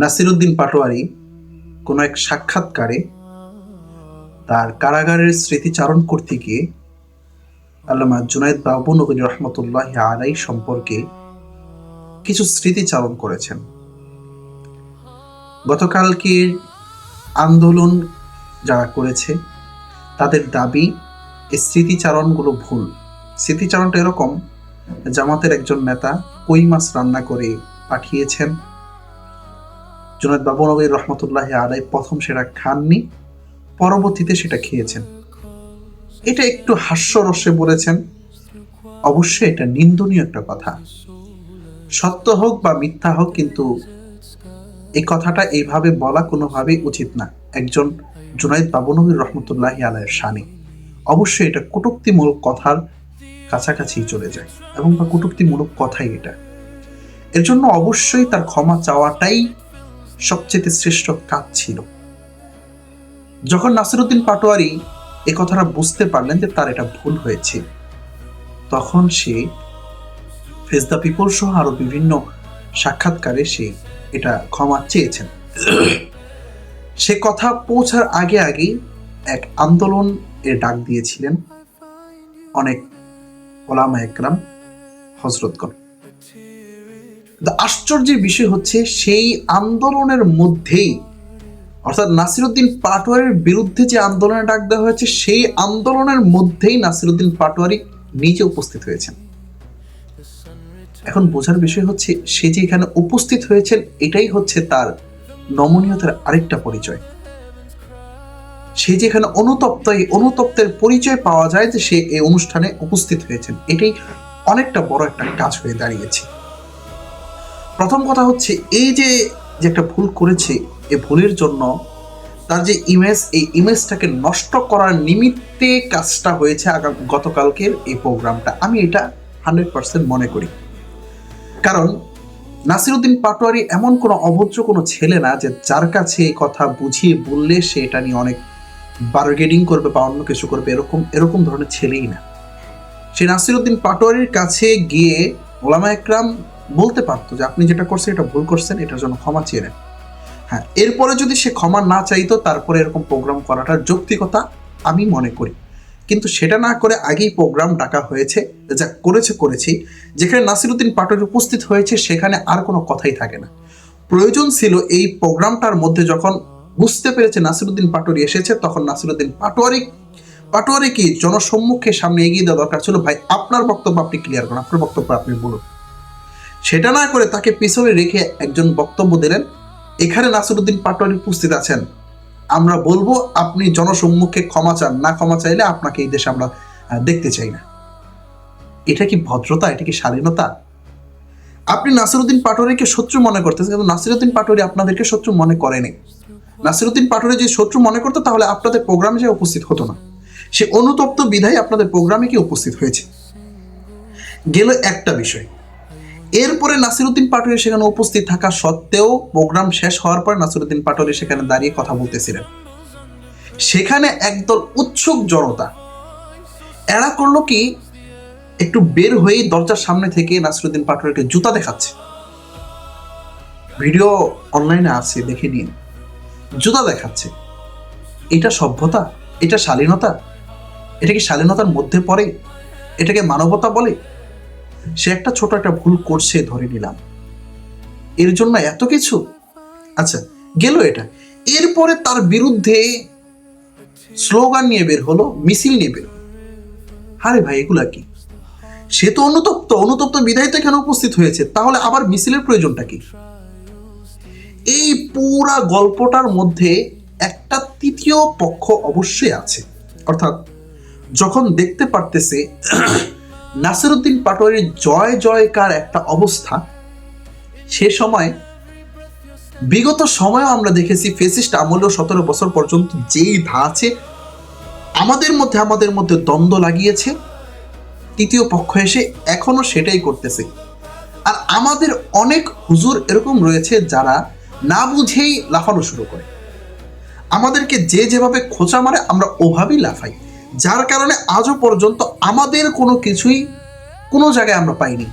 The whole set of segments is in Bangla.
নাসিরুদ্দিন পাটোয়ারি কোনো এক সাক্ষাৎকারে তার কারাগারের স্মৃতিচারণ করতে গিয়ে আল্লামা জুনায়েদ বাবুনগরী রহমতুল্লাহ আলাই সম্পর্কে কিছু স্মৃতিচারণ করেছেন। গতকালকের আন্দোলন যারা করেছে তাদের দাবি এই স্মৃতিচারণগুলো ভুল। স্মৃতিচারণটা এরকম, জামাতের একজন নেতা কই মাছ রান্না করে পাঠিয়েছেন, জুনায়েদ বাবুনগরী রহমতুল্লাহ আলাই প্রথম সেটা খাননি, পরবর্তীতে সেটা খেয়েছেন। এটা একটু হাস্যরসে বলেছেন। অবশ্যই এটা নিন্দনীয় একটা কথা, সত্য হোক বা মিথ্যা হোক, কিন্তু এই কথাটা এইভাবে বলা কোনোভাবেই উচিত না একজন জুনায়েদ বাবুনগরী রহমতুল্লাহ আলাইয়ের শানে। অবশ্যই এটা কটূক্তিমূলক কথার কাছাকাছি চলে যায় এবং বা কটূক্তিমূলক কথাই এটা। এর জন্য অবশ্যই তার ক্ষমা চাওয়াটাই সবচেয়ে শ্রেষ্ঠ কাজ ছিল। যখন নাসিরুদ্দিন পাটোয়ারি এ কথাটা বুঝতে পারলেন যে তার এটা ভুল হয়েছে, তখন সে ফেস দ্য পিপল সহ আরো বিভিন্ন সাক্ষাৎকারে সে এটা ক্ষমা চেয়েছেন। সে কথা পৌঁছার আগে আগেই এক আন্দোলন এর ডাক দিয়েছিলেন অনেক ওলামা একরাম, হযরতগণ। আশ্চর্যের বিষয় হচ্ছে সেই আন্দোলনের মধ্যেই, অর্থাৎ নাসিরুদ্দিন পাটোয়ারির বিরুদ্ধে যে আন্দোলনে ডাক দেওয়া হয়েছে সেই আন্দোলনের মধ্যেই নাসিরুদ্দিন পাটোয়ারি নিজে উপস্থিত হয়েছেন। এখন বোঝার বিষয় হচ্ছে সে যে এখানে উপস্থিত হয়েছেন এটাই হচ্ছে তার নমনীয়তার আরেকটা পরিচয়। সে যেখানে অনুতপ্ত, এই অনুতপ্তের পরিচয় পাওয়া যায় যে সে এই অনুষ্ঠানে উপস্থিত হয়েছেন, এটাই অনেকটা বড় একটা কাজ হয়ে দাঁড়িয়েছে। প্রথম কথা হচ্ছে এই যে একটা ভুল করেছে, এই ভুলের জন্য তার যে ইমেজ, এই ইমেজটাকে নষ্ট করার নিমিত্তে কাজটা হয়েছে গতকালকের এই প্রোগ্রামটা। আমি এটা 100% মনে করি। কারণ নাসিরুদ্দিন পাটোয়ারি এমন কোনো অভদ্র কোনো ছেলে না যে যার কাছে এই কথা বুঝিয়ে বললে সে এটা নিয়ে অনেক বার্গেনিং করবে বা অন্য কিছু করবে, এরকম ধরনের ছেলেই না। সে নাসিরুদ্দিন পাটোয়ারির কাছে গিয়ে ওলামা একরাম বলতে পারতো যে আপনি যেটা করছেন এটা ভুল করছেন, এটার জন্য ক্ষমা চেয়ে নেন। হ্যাঁ, এরপরে যদি সে ক্ষমা না চাইতো তারপরে এরকম প্রোগ্রাম করাটার যৌক্তিকতা আমি মনে করি। কিন্তু সেটা না করে আগেই প্রোগ্রাম ডাকা হয়েছে, যা করেছি। যেখানে নাসিরুদ্দিন পাটোয়ারি উপস্থিত হয়েছে সেখানে আর কোনো কথাই থাকে না। প্রয়োজন ছিল এই প্রোগ্রামটার মধ্যে যখন বুঝতে পেরেছে নাসিরুদ্দিন পাটোয়ারি এসেছে, তখন নাসিরুদ্দিন পাটোয়ারি কি জনসম্মুখে সামনে এগিয়ে দেওয়া দরকার ছিল। ভাই, আপনার বক্তব্য আপনি ক্লিয়ার করুন, আপনার বক্তব্য আপনি বলুন। সেটা না করে তাকে পিছনে রেখে একজন বক্তব্য দিলেন, এখানে নাসিরুদ্দিন পাটোয়ারি উপস্থিত আছেন, আমরা বলবো আপনি জনসম্মুখে ক্ষমা চান, না ক্ষমা চাইলে আপনাকে এই দেশে আমরা দেখতে চাই না। এটা কি ভদ্রতা? এটা কি শালীনতা? আপনি নাসিরুদ্দিন পাটোয়ারিকে শত্রু মনে করতেছেন, কিন্তু নাসিরুদ্দিন পাটোয়ারি আপনাদেরকে শত্রু মনে করেনি। নাসিরুদ্দিন পাটোয়ারি যদি শত্রু মনে করতো তাহলে আপনাদের প্রোগ্রামে সে উপস্থিত হতো না। সে অনুতপ্ত বিধায় আপনাদের প্রোগ্রামে কি উপস্থিত হয়েছে। গেল একটা বিষয়। এরপরে নাসিরুদ্দিন পাটোয়ারি সেখানে উপস্থিত থাকা সত্ত্বেও প্রোগ্রাম শেষ হওয়ার পর নাসিরুদ্দিন পাটোয়ারি সেখানে দাঁড়িয়ে কথা বলতেছিলেন। সেখানে একদল উৎসুক জনতা এরা করলো কি, একটু বের হয়ে দরজার সামনে থেকে নাসিরুদ্দিন পাটোয়ারিকে জুতা দেখাচ্ছে। ভিডিও অনলাইনে আছে, দেখে নিন। জুতা দেখাচ্ছে। এটা সভ্যতা? এটা শালীনতা? এটা কি শালীনতার মধ্যে পড়ে? এটাকে মানবতা বলে? সে একটা ছোট একটা ভুল করছে ধরে নিলাম, এর জন্য এত কিছু? আচ্ছা, গেল এটা। এরপরে তার বিরুদ্ধে স্লোগান নিয়ে বের হলো, মিছিল নিয়ে বের হলো। আরে ভাই, এগুলা কি? সে তো অনুতপ্ত বিধায় তো এখানে উপস্থিত হয়েছে, তাহলে আবার মিছিলের প্রয়োজনটা কি? এই পুরা গল্পটার মধ্যে একটা তৃতীয় পক্ষ অবশ্যই আছে। অর্থাৎ যখন দেখতে পারতেছে নাসিরুদ্দিন পাটোয়ারির জয় জয়কার একটা অবস্থা, সে সময় বিগত সময়ও আমরা দেখেছি ফেসিস্ট আমলেও 17 বছর পর্যন্ত যেই ধাঁচে আমাদের মধ্যে দ্বন্দ্ব লাগিয়েছে, তৃতীয় পক্ষ এসে এখনো সেটাই করতেছে। আর আমাদের অনেক হুজুর এরকম রয়েছে যারা না বুঝেই লাফানো শুরু করে। আমাদেরকে যেভাবে খোঁচা মারে আমরা ওভাবেই লাফাই, যার কারণে আজও পর্যন্ত আমাদের কোনো কিছুই কোনো জায়গায় আমরা পাইনি,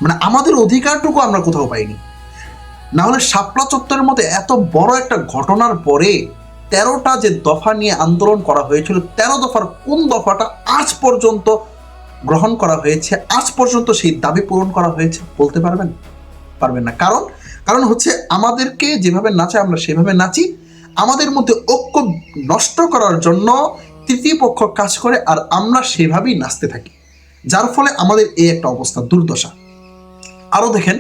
মানে আমাদের অধিকারটুকু আমরা কোথাও পাইনি। না হলে শাপলা চত্বরের মধ্যে এত বড় একটা ঘটনার পরে 13টা যে দফা নিয়ে আন্দোলন করা হয়েছিল, 13 দফার কোন দফাটা আজ পর্যন্ত গ্রহণ করা হয়েছে, আজ পর্যন্ত সেই দাবি পূরণ করা হয়েছে বলতে পারবেন? পারবেন না। কারণ হচ্ছে আমাদেরকে যেভাবে নাচায় আমরা সেভাবে নাচি, আমাদের মধ্যে ঐক্য নষ্ট করার জন্য তৃতীয় পক্ষ কাজ করে, আর আমরা সেভাবেই নাচতে থাকি, যার ফলে আমাদের এই একটা অবস্থা, দুর্দশা। আরো দেখেন,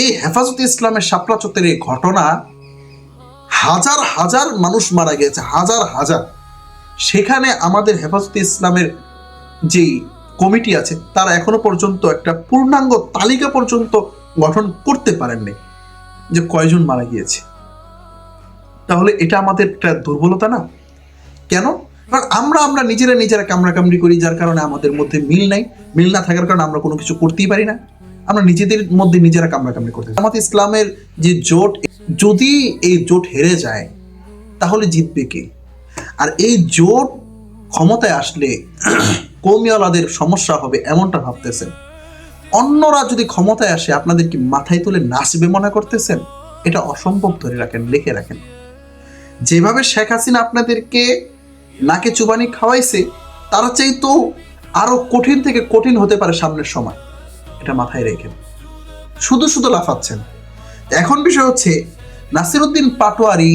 এই হেফাজতে ইসলামের শাপলা চত্বরের ঘটনা, হাজার হাজার মানুষ মারা গেছে, হাজার হাজার। সেখানে আমাদের হেফাজতে ইসলামের যেই কমিটি আছে তারা এখনো পর্যন্ত একটা পূর্ণাঙ্গ তালিকা পর্যন্ত গঠন করতে পারেননি যে কয়জন মারা গিয়েছে। তাহলে এটা আমাদের একটা দুর্বলতা না? কেন? কারণ আমরা নিজেরা কামড়াকামড়ি করি, যার কারণে আমাদের মধ্যে মিল নাই। মিল না থাকার কারণে আমরা কোনো কিছু করতেই পারি না। আমরা নিজেদের মধ্যে নিজেরা কামড়াকামড়ি করতে। আমাদের ইসলামের যে জোট, যদি এই জোট হেরে যায় তাহলে জিতবে কে? আর এই জোট ক্ষমতায় আসলে কৌমিওয়ালাদের সমস্যা হবে এমনটা ভাবতেছেন। অন্যরা যদি ক্ষমতায় আসে আপনাদের কি মাথায় তুলে নাচবে মনে করতেছেন? এটা অসম্ভব। ধরে রাখেন, লিখে রাখেন। যেভাবে শেখ হাসিনা আপনাদেরকে নাকে চুবানি খাওয়াইছে, তারা চাইতো আরো কঠিন থেকে কঠিন হতে পারে সামনের সময়। এটা মাথায় রেখেন। শুধু শুধু লাফাচ্ছেন। এখন বিষয় হচ্ছে, নাসিরউদ্দিন পাটোয়ারি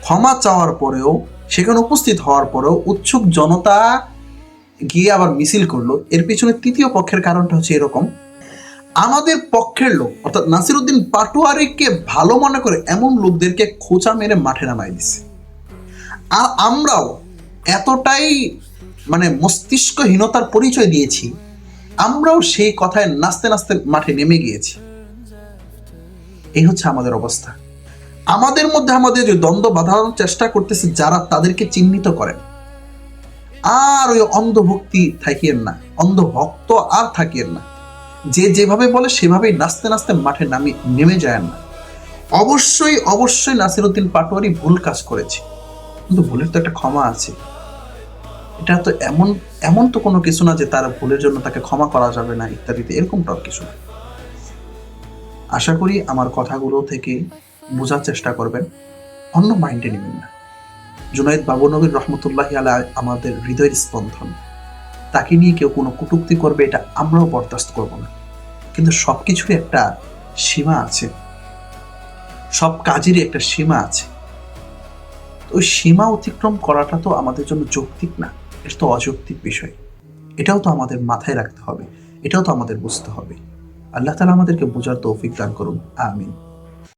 ক্ষমা চাওয়ার পরেও, সেখানে উপস্থিত হওয়ার পরেও উৎসুক জনতা গিয়ে আবার মিছিল করলো। এর পিছনে তৃতীয় পক্ষের কারণটা হচ্ছে এরকম, আমাদের পক্ষের লোক অর্থাৎ নাসিরউদ্দিন পাটোয়ারিকে ভালো মনে করে এমন লোকদেরকে খোঁচা মেরে মাঠে নামাই দিছে। আর আমরাও এতটাই মস্তিষ্কহীনতার পরিচয় দিয়েছি, আমরাও সেই কথায় নাচতে নাচতে মাঠে নেমে গিয়েছি। এই হচ্ছে আমাদের অবস্থা। আমাদের মধ্যে আমাদের যে দ্বন্দ্ব বাঁধানোর চেষ্টা করতেছে যারা, তাদেরকে চিহ্নিত করেন। আর ওই অন্ধভক্তি থাকিয়েন না, অন্ধভক্ত আর থাকিয়েন না। যে যেভাবে বলে সেভাবেই নাচতে নাচতে মাঠে নেমে যায় না। অবশ্যই নাসিরউদ্দিন পাটোয়ারি ভুল কাজ করেছে, কিন্তু ভুলের তো একটা ক্ষমা আছে। এটা তো এমন তো কোনো কিছু না যে তার ভুলের জন্য তাকে ক্ষমা করা যাবে না ইত্যাদিতে, এরকমটাও কিছু না। আশা করি আমার কথাগুলো থেকে বোঝার চেষ্টা করবেন, অন্য মাইন্ডে নেবেন না। জুনায়েদ বাবুনগরী রহমতুল্লাহি আলাইহি আমাদের হৃদয়ের স্পন্দন। তাকে নিয়ে কেউ কোনো কটূক্তি করবে, এটা আমরাও বরদাস্ত করব না। কিন্তু সবকিছুরই একটা সীমা আছে, সব কাজেরই একটা সীমা আছে। ওই সীমা অতিক্রম করাটা তো আমাদের জন্য যৌক্তিক না, এটা তো অযৌক্তিক বিষয়। এটাও তো আমাদের মাথায় রাখতে হবে, এটাও তো আমাদের বুঝতে হবে। আল্লাহ তাআলা আমাদেরকে বোঝার তৌফিক দান করুন। আমিন।